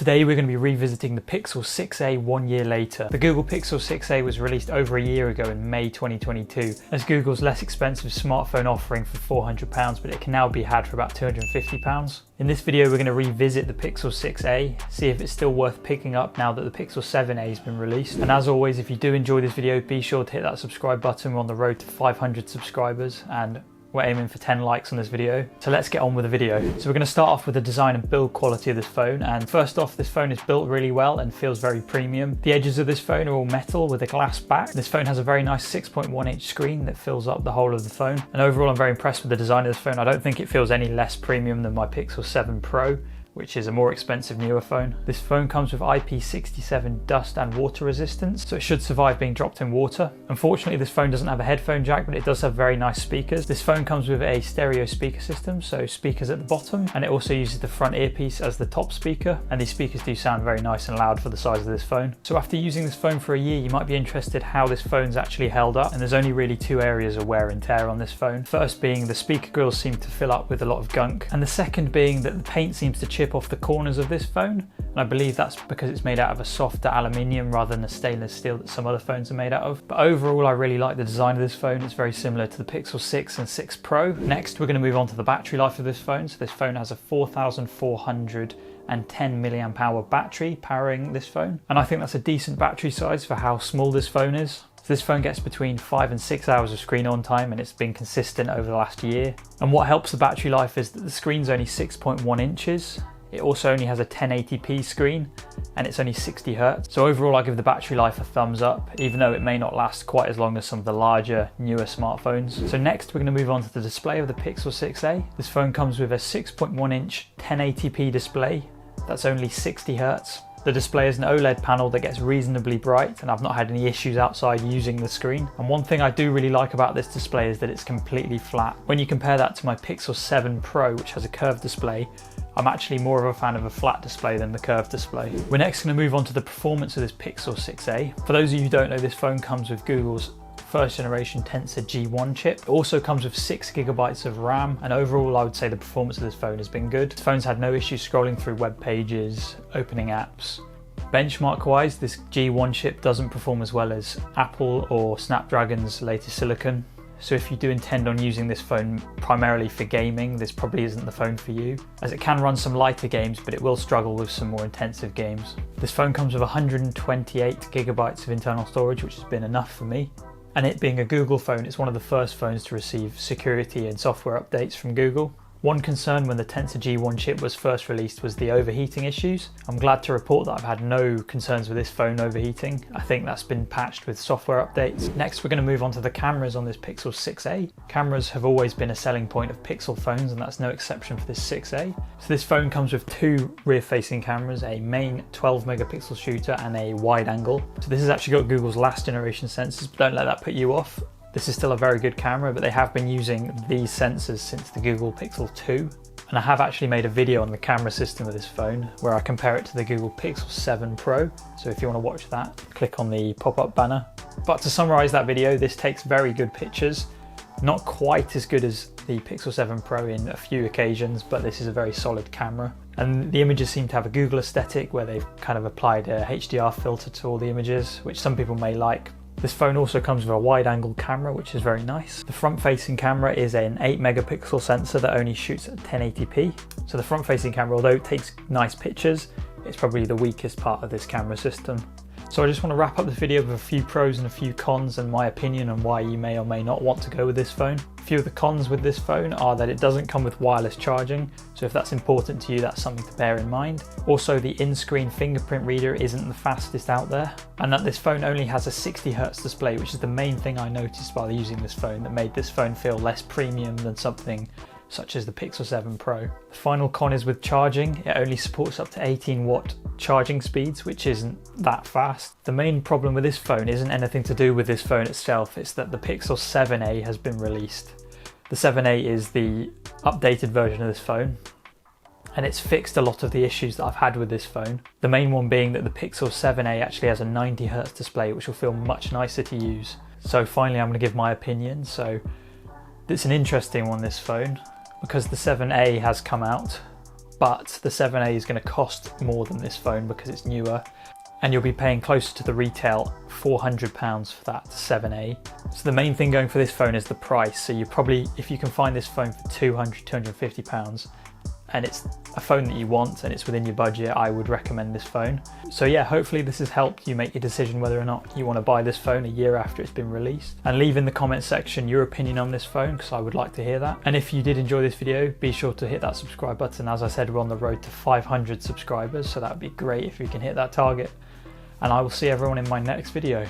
Today we're going to be revisiting the Pixel 6a 1 year later. The Google Pixel 6a was released over a year ago in May 2022 as Google's less expensive smartphone offering for £400, but it can now be had for about £250. In this video we're going to revisit the Pixel 6a, see if it's still worth picking up now that the Pixel 7a has been released. And as always, if you do enjoy this video, be sure to hit that subscribe button. We're on the road to 500 subscribers and we're aiming for 10 likes on this video. So let's get on with the video. So we're going to start off with the design and build quality of this phone. And first off, this phone is built really well and feels very premium. The edges of this phone are all metal with a glass back. This phone has a very nice 6.1 inch screen that fills up the whole of the phone. And overall, I'm very impressed with the design of this phone. I don't think it feels any less premium than my Pixel 7 Pro, which is a more expensive, newer phone. This phone comes with IP67 dust and water resistance, so it should survive being dropped in water. Unfortunately, this phone doesn't have a headphone jack, but it does have very nice speakers. This phone comes with a stereo speaker system, so speakers at the bottom, and it also uses the front earpiece as the top speaker, and these speakers do sound very nice and loud for the size of this phone. So after using this phone for a year, you might be interested how this phone's actually held up, and there's only really two areas of wear and tear on this phone. First being the speaker grills seem to fill up with a lot of gunk, and the second being that the paint seems to chip off the corners of this phone, and I believe that's because it's made out of a softer aluminium rather than a stainless steel that some other phones are made out of. But overall, I really like the design of this phone. It's very similar to the Pixel 6 and 6 Pro. Next, we're going to move on to the battery life of this phone. So this phone has a 4,410 milliamp hour battery powering this phone, and I think that's a decent battery size for how small this phone is. So this phone gets between 5 and 6 hours of screen on time, and it's been consistent over the last year. And what helps the battery life is that the screen's only 6.1 inches. It also only has a 1080p screen and it's only 60 Hz. So overall, I give the battery life a thumbs up, even though it may not last quite as long as some of the larger, newer smartphones. So next, we're going to move on to the display of the Pixel 6a. This phone comes with a 6.1 inch 1080p display. That's only 60 Hz. The display is an OLED panel that gets reasonably bright, and I've not had any issues outside using the screen. And one thing I do really like about this display is that it's completely flat. When you compare that to my Pixel 7 Pro, which has a curved display, I'm actually more of a fan of a flat display than the curved display. We're next going to move on to the performance of this Pixel 6a. For those of you who don't know, this phone comes with Google's first generation Tensor G1 chip. It also comes with 6 GB of RAM, and overall I would say the performance of this phone has been good. This phone's had no issues scrolling through web pages, opening apps. Benchmark wise, this G1 chip doesn't perform as well as Apple or Snapdragon's latest silicon. So if you do intend on using this phone primarily for gaming, this probably isn't the phone for you, as it can run some lighter games, but it will struggle with some more intensive games. This phone comes with 128 GB of internal storage, which has been enough for me. And it being a Google phone, it's one of the first phones to receive security and software updates from Google. One concern when the Tensor G1 chip was first released was the overheating issues. I'm glad to report that I've had no concerns with this phone overheating. I think that's been patched with software updates. Next, we're going to move on to the cameras on this Pixel 6a. Cameras have always been a selling point of Pixel phones, and that's no exception for this 6a. So this phone comes with two rear-facing cameras, a main 12 megapixel shooter and a wide angle. So this has actually got Google's last generation sensors, but don't let that put you off. This is still a very good camera, but they have been using these sensors since the Google Pixel 2. And I have actually made a video on the camera system of this phone where I compare it to the Google Pixel 7 Pro. So if you want to watch that, click on the pop-up banner. But to summarize that video, this takes very good pictures. Not quite as good as the Pixel 7 Pro in a few occasions, but this is a very solid camera. And the images seem to have a Google aesthetic where they've kind of applied a HDR filter to all the images, which some people may like. This phone also comes with a wide angle camera, which is very nice. The front facing camera is an 8 megapixel sensor that only shoots at 1080p. So the front facing camera, although it takes nice pictures, it's probably the weakest part of this camera system. So I just want to wrap up this video with a few pros and a few cons and my opinion on why you may or may not want to go with this phone. A few of the cons with this phone are that it doesn't come with wireless charging, so if that's important to you, that's something to bear in mind. Also, the in-screen fingerprint reader isn't the fastest out there, and that this phone only has a 60 Hz display, which is the main thing I noticed while using this phone that made this phone feel less premium than something such as the Pixel 7 Pro. The final con is with charging. It only supports up to 18 watt charging speeds, which isn't that fast. The main problem with this phone isn't anything to do with this phone itself, it's that the Pixel 7a has been released. The 7a is the updated version of this phone, and it's fixed a lot of the issues that I've had with this phone. The main one being that the Pixel 7a actually has a 90 Hz display, which will feel much nicer to use. So finally, I'm going to give my opinion. So it's an interesting one, this phone, because the 7a has come out but the 7A is going to cost more than this phone because it's newer, and you'll be paying closer to the retail £400 for that 7A. So the main thing going for this phone is the price. So you probably, if you can find this phone for £200, £250, and it's a phone that you want and it's within your budget, I would recommend this phone. So yeah, hopefully this has helped you make your decision whether or not you want to buy this phone a year after it's been released. And leave in the comment section your opinion on this phone, because I would like to hear that. And if you did enjoy this video, be sure to hit that subscribe button. As I said, we're on the road to 500 subscribers, so that would be great if we can hit that target. And I will see everyone in my next video.